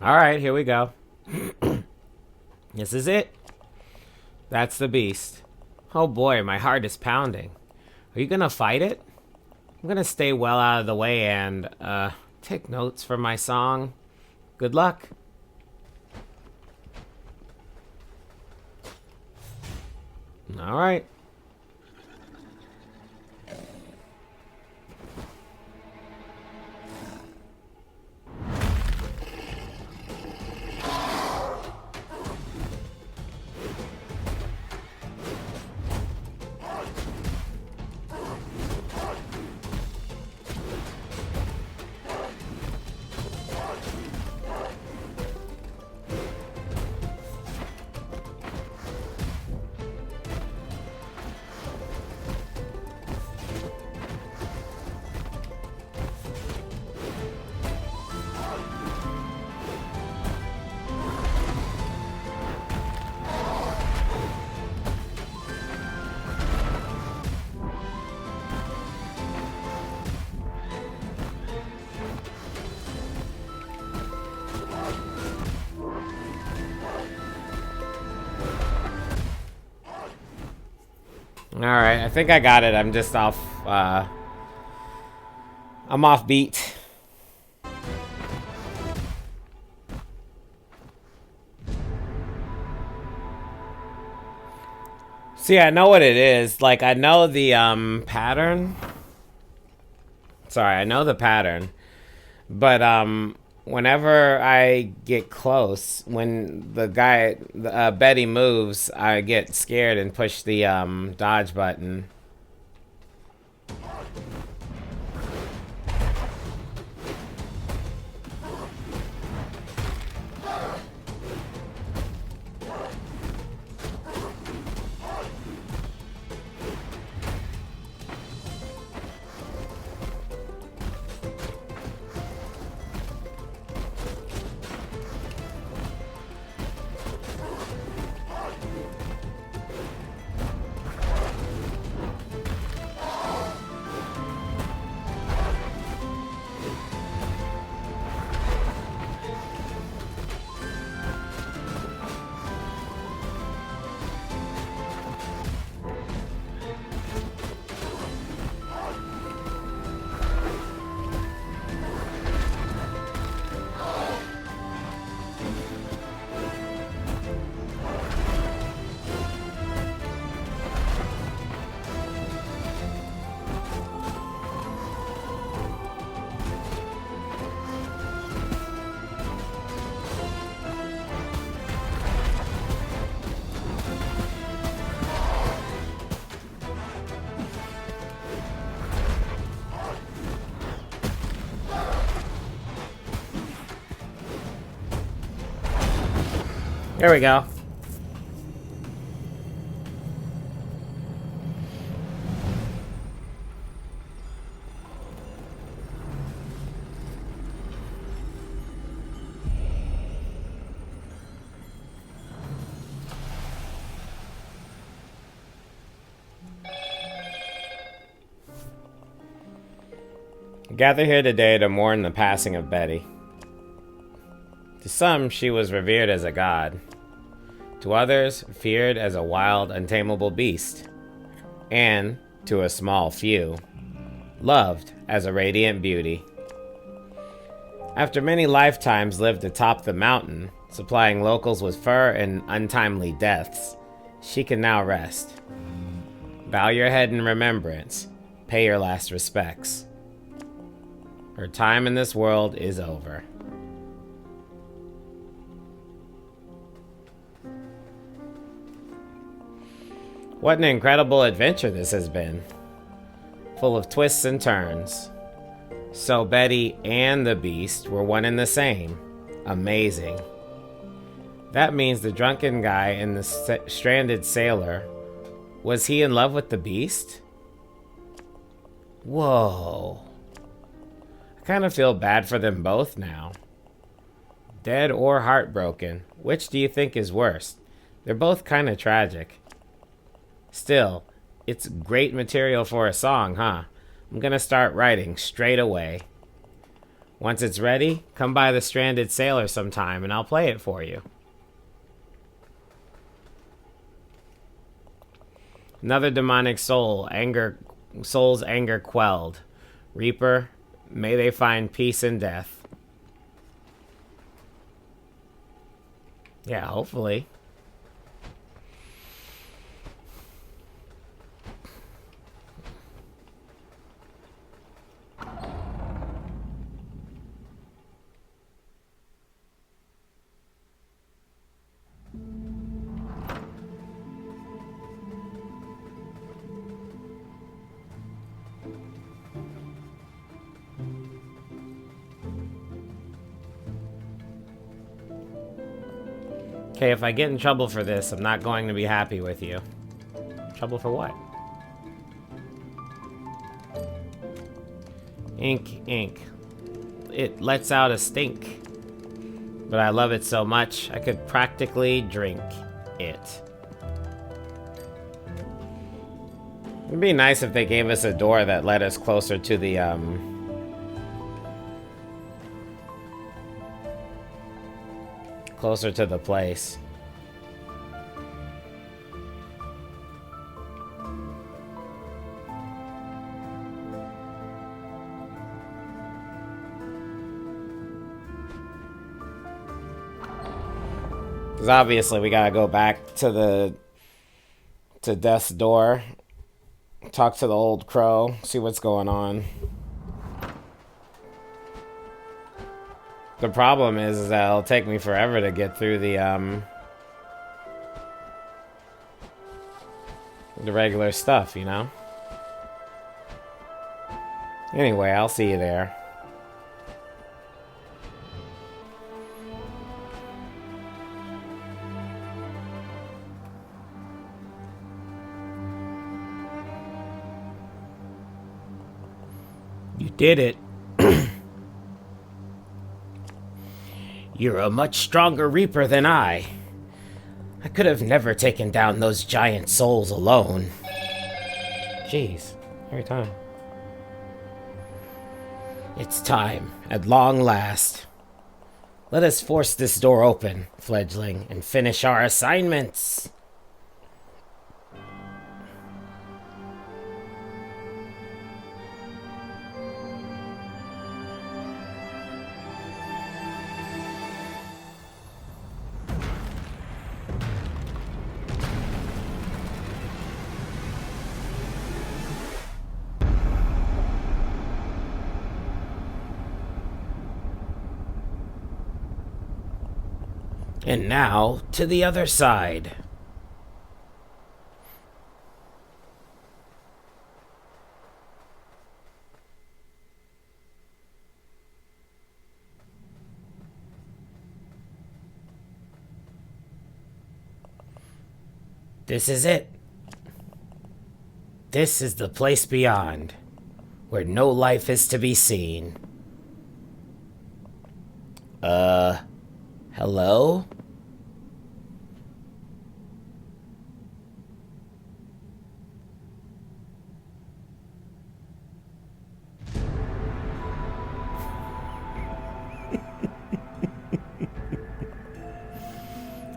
Alright, here we go. This is it. That's the beast. Oh boy, my heart is pounding. Are you gonna fight it? I'm gonna stay well out of the way and, take notes for my song. Good luck. Alright. Alright, I think I got it. I'm just off, I'm off beat. See, I know what it is. Like, I know the, pattern. Sorry, I know the pattern. But, whenever I get close, when the guy, Betty moves, I get scared and push the, dodge button. There we go. Gather here today to mourn the passing of Betty. To some, she was revered as a god. To others, feared as a wild, untamable beast. And, to a small few, loved as a radiant beauty. After many lifetimes lived atop the mountain, supplying locals with fur and untimely deaths, she can now rest. Bow your head in remembrance. Pay your last respects. Her time in this world is over. What an incredible adventure this has been. Full of twists and turns. So Betty and the Beast were one and the same. Amazing. That means the drunken guy and the stranded sailor, was he in love with the Beast? Whoa. I kind of feel bad for them both now. Dead or heartbroken, which do you think is worse? They're both kind of tragic. Still, it's great material for a song, huh? I'm gonna start writing straight away. Once it's ready, come by the Stranded Sailor sometime and I'll play it for you. Another demonic soul's anger quelled. Reaper, may they find peace in death. Yeah, hopefully. Okay, if I get in trouble for this, I'm not going to be happy with you. Trouble for what? Ink, ink. It lets out a stink. But I love it so much, I could practically drink it. It'd be nice if they gave us a door that led us closer to the, closer to the place. Because obviously we gotta go back to Death's door, talk to the old crow, see what's going on. The problem is that it'll take me forever to get through the regular stuff, you know? Anyway, I'll see you there. You did it. You're a much stronger Reaper than I. I could have never taken down those giant souls alone. Jeez, every time. It's time, at long last. Let us force this door open, fledgling, and finish our assignments. And now, to the other side. This is it. This is the place beyond, where no life is to be seen. Hello?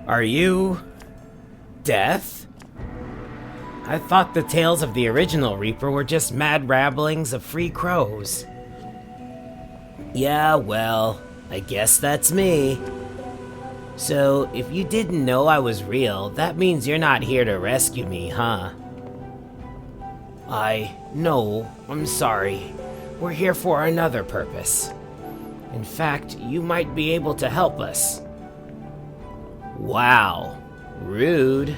Are you Death? I thought the tales of the original Reaper were just mad ramblings of free crows. Yeah, well, I guess that's me. So, if you didn't know I was real, that means you're not here to rescue me, huh? No, I'm sorry. We're here for another purpose. In fact, you might be able to help us. Wow, rude.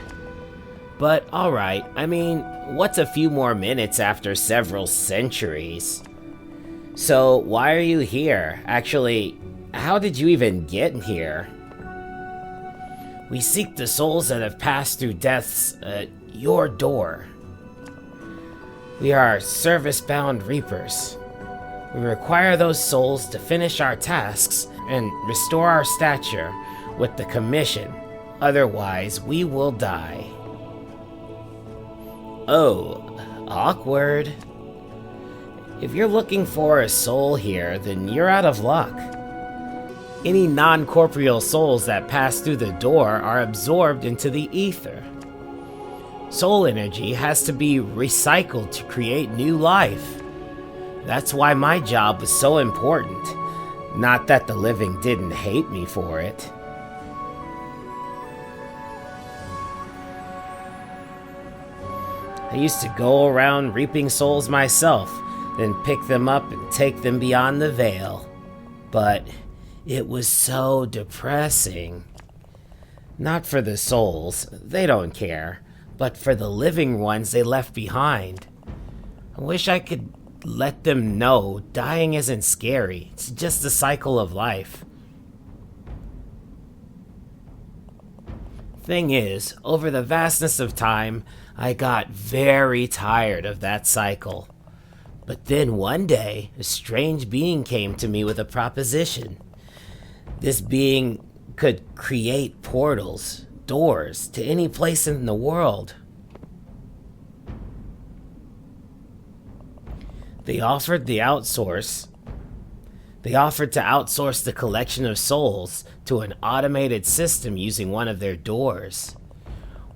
But alright, I mean, what's a few more minutes after several centuries? So, why are you here? Actually, how did you even get here? We seek the souls that have passed through Death's, your door. We are service-bound Reapers. We require those souls to finish our tasks and restore our stature with the commission. Otherwise, we will die. Oh, awkward. If you're looking for a soul here, then you're out of luck. Any non-corporeal souls that pass through the door are absorbed into the ether. Soul energy has to be recycled to create new life. That's why my job was so important. Not that the living didn't hate me for it. I used to go around reaping souls myself, then pick them up and take them beyond the veil. But it was so depressing. Not for the souls, they don't care, but for the living ones they left behind. I wish I could let them know dying isn't scary, it's just the cycle of life. Thing is, over the vastness of time, I got very tired of that cycle. But then one day, a strange being came to me with a proposition. This being could create portals, doors, to any place in the world. They offered to outsource the collection of souls to an automated system using one of their doors.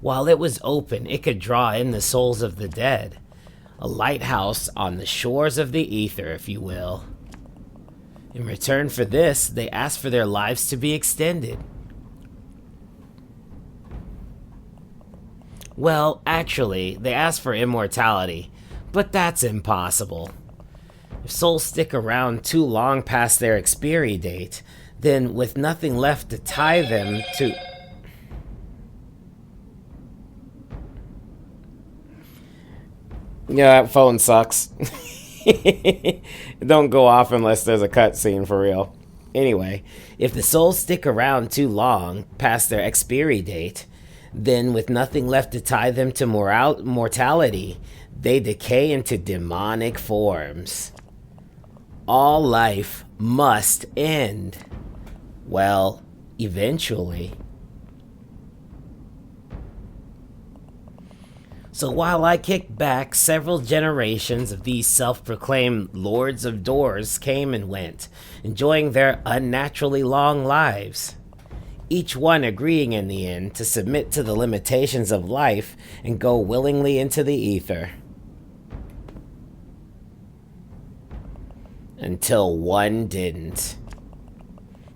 While it was open, it could draw in the souls of the dead. A lighthouse on the shores of the ether, if you will. In return for this, they asked for their lives to be extended. Well, actually, they asked for immortality, but that's impossible. If souls stick around too long past their expiry date, then with nothing left to tie them to... Yeah, that phone sucks. Don't go off unless there's a cutscene for real. Anyway, if the souls stick around too long past their expiry date, then with nothing left to tie them to mortality, they decay into demonic forms. All life must end. Well, eventually. So while I kicked back, several generations of these self-proclaimed Lords of Doors came and went, enjoying their unnaturally long lives. Each one agreeing in the end to submit to the limitations of life and go willingly into the ether. Until one didn't.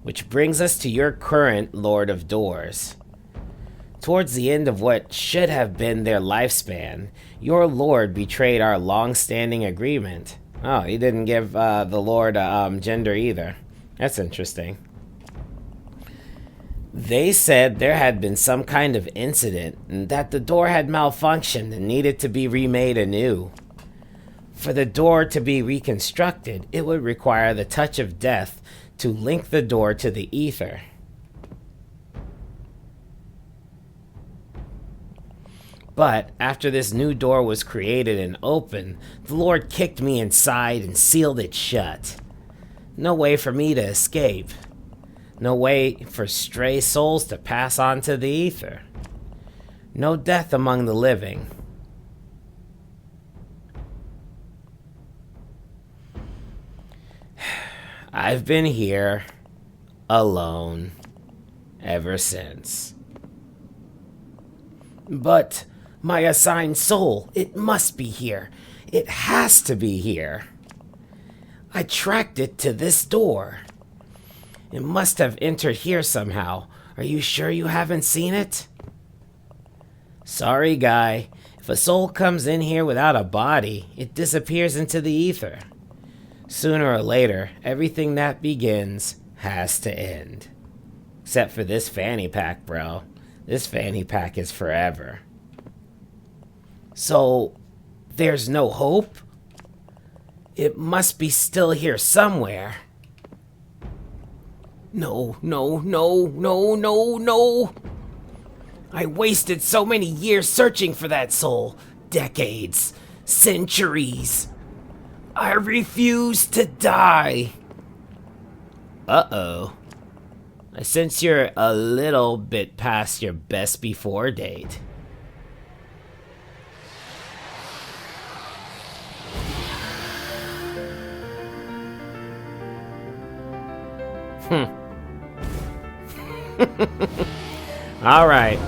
Which brings us to your current Lord of Doors. Towards the end of what should have been their lifespan, your Lord betrayed our long-standing agreement. Oh, he didn't give the Lord gender either. That's interesting. They said there had been some kind of incident and that the door had malfunctioned and needed to be remade anew. For the door to be reconstructed, it would require the touch of death to link the door to the ether. But after this new door was created and open, the Lord kicked me inside and sealed it shut. No way for me to escape. No way for stray souls to pass on to the ether. No death among the living. I've been here, alone, ever since. But my assigned soul, it must be here. It has to be here. I tracked it to this door. It must have entered here somehow. Are you sure you haven't seen it? Sorry, guy. If a soul comes in here without a body, it disappears into the ether. Sooner or later, everything that begins has to end. Except for this fanny pack, bro. This fanny pack is forever. So, there's no hope? It must be still here somewhere. No. I wasted so many years searching for that soul. Decades. Centuries. I refuse to die. Uh-oh. I sense you're a little bit past your best before date. All right.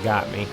Got me.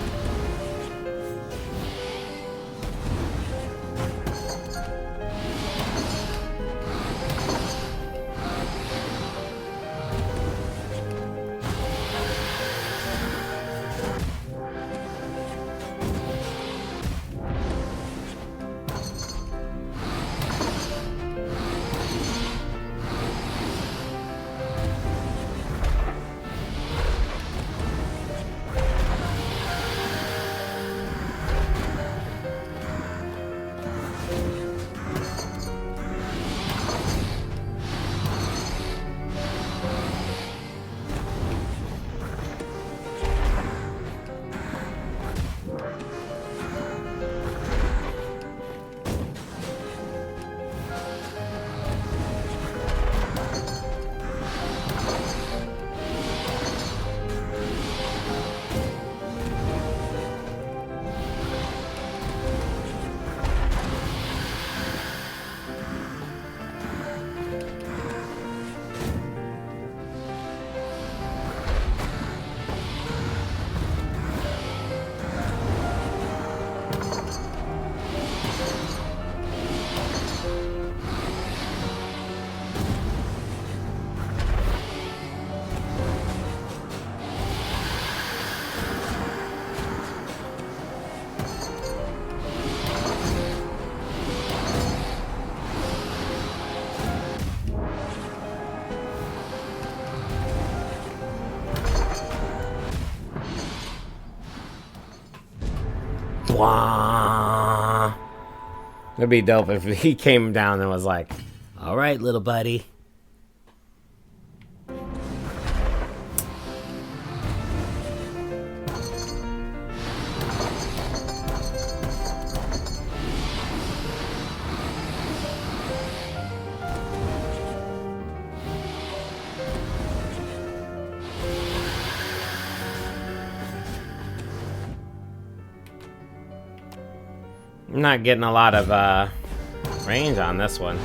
Wah. It'd be dope if he came down and was like, "All right, little buddy." I'm not getting a lot of range on this one.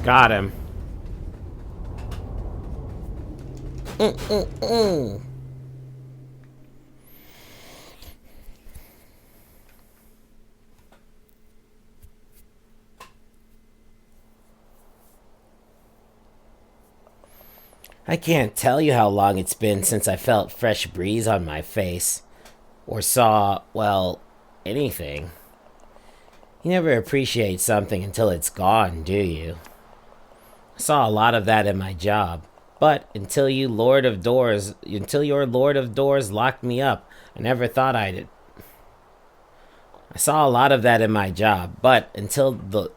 Got him. I can't tell you how long it's been since I felt fresh breeze on my face. Or saw, well, anything. You never appreciate something until it's gone, do you? I saw a lot of that in my job. But until your Lord of Doors locked me up, I never thought I'd... I saw a lot of that in my job, but until the...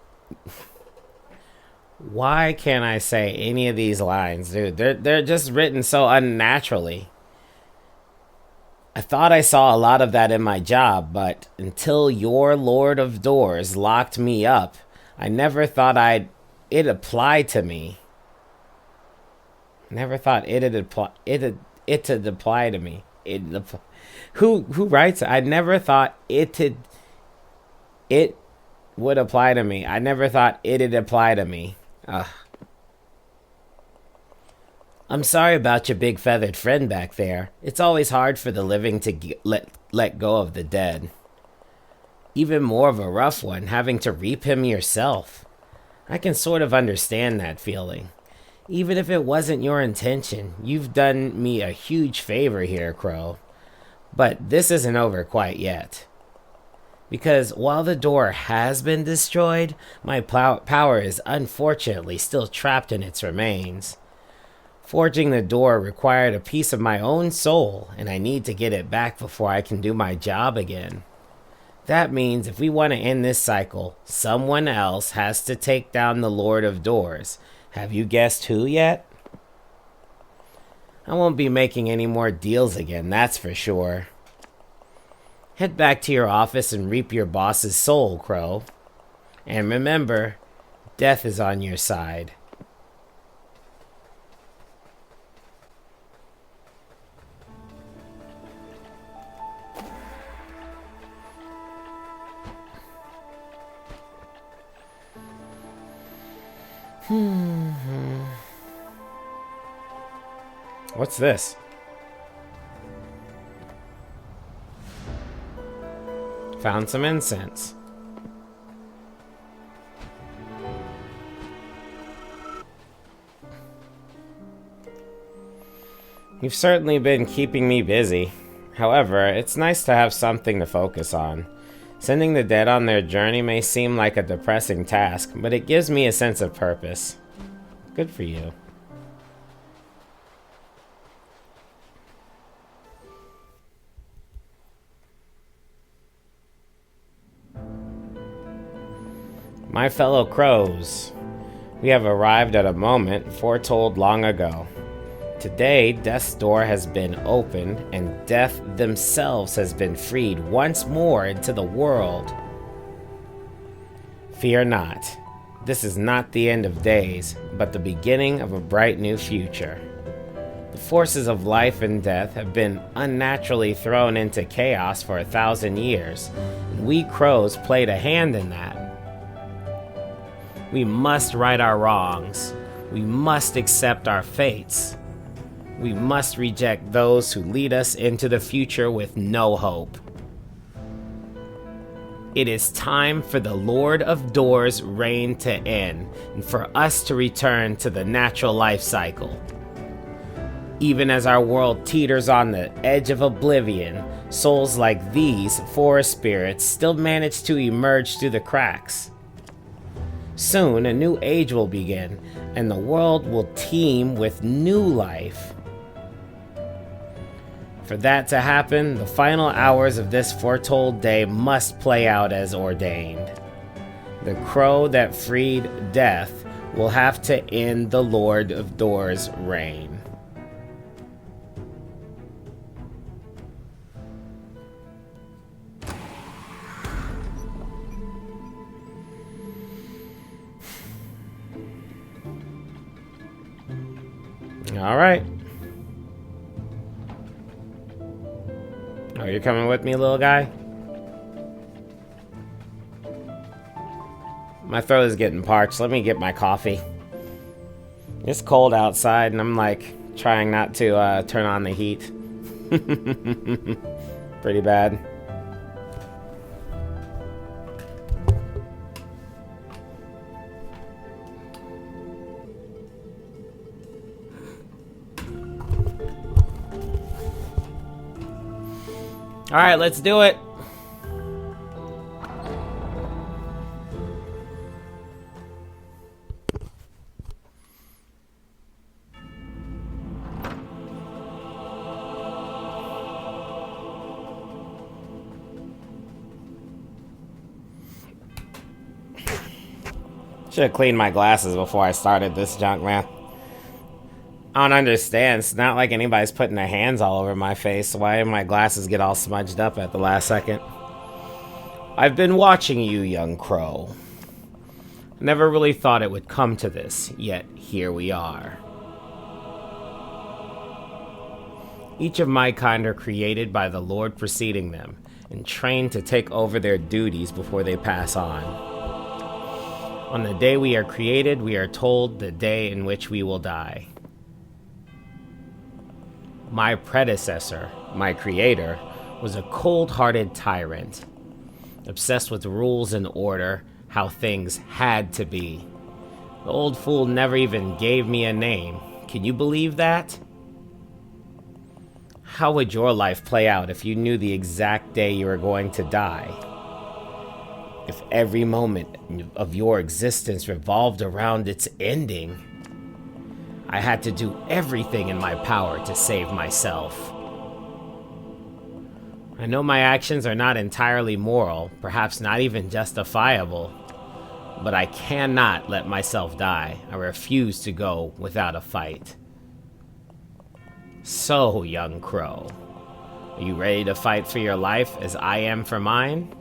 Why can't I say any of these lines, dude? They're just written so unnaturally. I thought I saw a lot of that in my job, but until your Lord of Doors locked me up, I never thought it applied to me. Never thought it'd apply to me. Who writes it? I never thought it would apply to me. I never thought it'd apply to me. I'm sorry about your big feathered friend back there. It's always hard for the living to let go of the dead. Even more of a rough one, having to reap him yourself. I can sort of understand that feeling. Even if it wasn't your intention, you've done me a huge favor here, Crow. But this isn't over quite yet. Because while the door has been destroyed, my power is unfortunately still trapped in its remains. Forging the door required a piece of my own soul, and I need to get it back before I can do my job again. That means if we want to end this cycle, someone else has to take down the Lord of Doors. Have you guessed who yet? I won't be making any more deals again, that's for sure. Head back to your office and reap your boss's soul, Crow. And remember, death is on your side. What's this? Found some incense. You've certainly been keeping me busy. However, it's nice to have something to focus on. Sending the dead on their journey may seem like a depressing task, but it gives me a sense of purpose. Good for you. My fellow crows, we have arrived at a moment foretold long ago. Today, death's door has been opened, and death themselves has been freed once more into the world. Fear not. This is not the end of days, but the beginning of a bright new future. The forces of life and death have been unnaturally thrown into chaos for 1,000 years, and we crows played a hand in that. We must right our wrongs. We must accept our fates. We must reject those who lead us into the future with no hope. It is time for the Lord of Doors' reign to end, and for us to return to the natural life cycle. Even as our world teeters on the edge of oblivion, souls like these forest spirits still manage to emerge through the cracks. Soon, a new age will begin, and the world will teem with new life. For that to happen, the final hours of this foretold day must play out as ordained. The crow that freed death will have to end the Lord of Doors' reign. All right. Oh, you're coming with me, little guy? My throat is getting parched. Let me get my coffee. It's cold outside, and I'm like trying not to turn on the heat. Pretty bad. All right, let's do it. Should have cleaned my glasses before I started this junk, man. I don't understand. It's not like anybody's putting their hands all over my face. Why did my glasses get all smudged up at the last second? I've been watching you, young crow. Never really thought it would come to this, yet here we are. Each of my kind are created by the Lord preceding them, and trained to take over their duties before they pass on. On the day we are created, we are told the day in which we will die. My predecessor, my creator, was a cold-hearted tyrant, obsessed with rules and order, how things had to be. The old fool never even gave me a name. Can you believe that? How would your life play out if you knew the exact day you were going to die? If every moment of your existence revolved around its ending? I had to do everything in my power to save myself. I know my actions are not entirely moral, perhaps not even justifiable, but I cannot let myself die. I refuse to go without a fight. So, young crow, are you ready to fight for your life as I am for mine?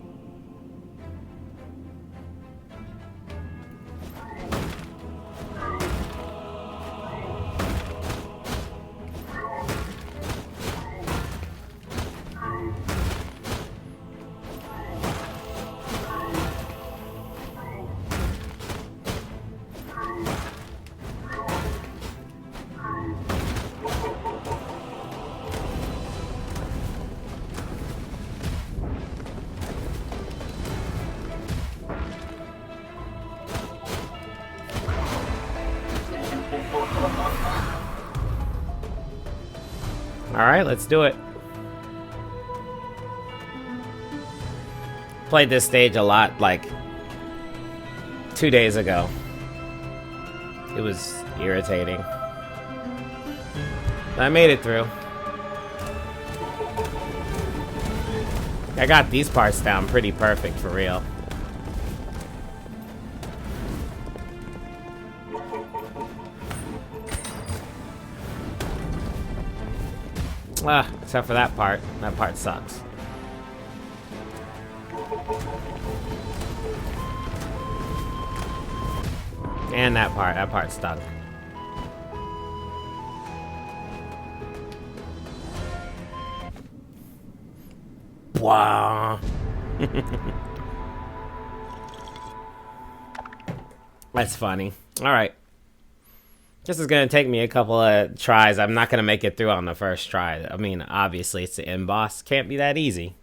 Alright, let's do it. Played this stage a lot, like 2 days ago. It was irritating. But I made it through. I got these parts down pretty perfect for real. Except for that part. That part sucks. And that part stunk. Wow. That's funny. Alright. This is going to take me a couple of tries. I'm not going to make it through on the first try. I mean, obviously, it's the end boss. Can't be that easy.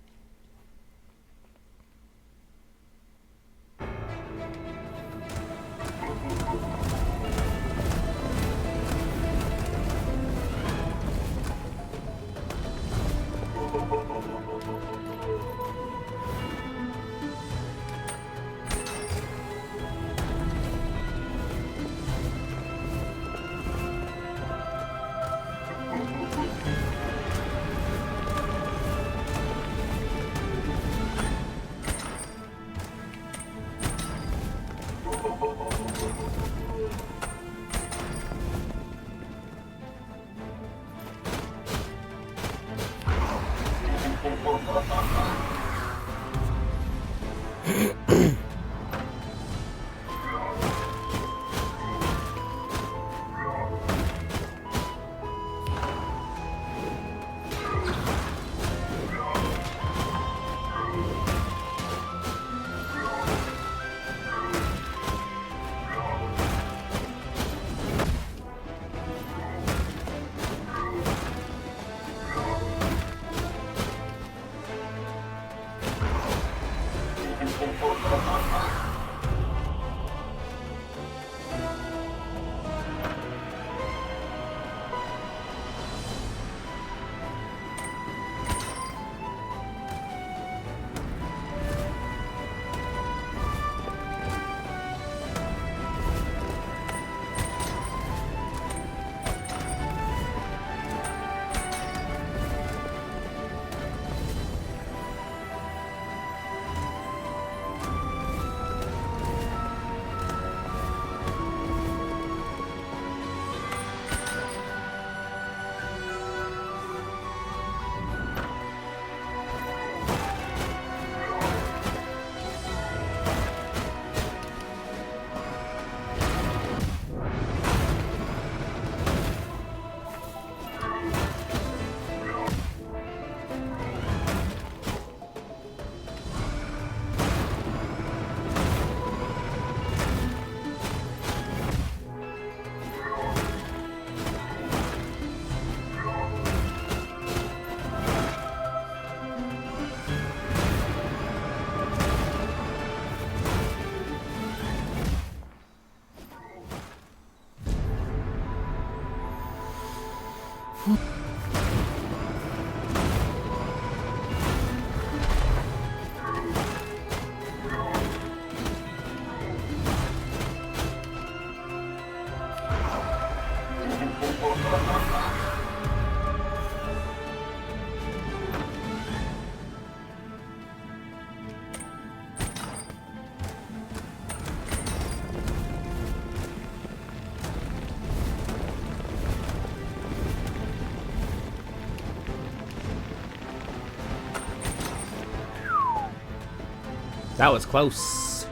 That was close.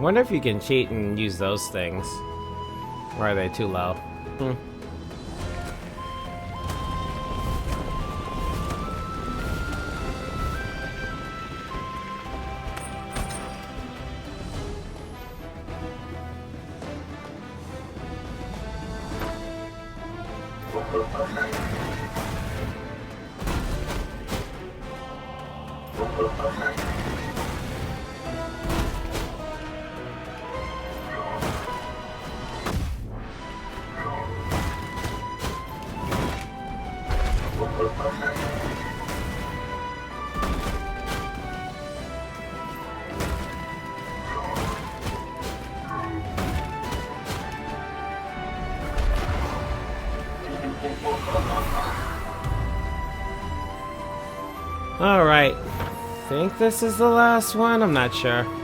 Wonder if you can cheat and use those things. Or are they too low? Alright. Think this is the last one? I'm not sure.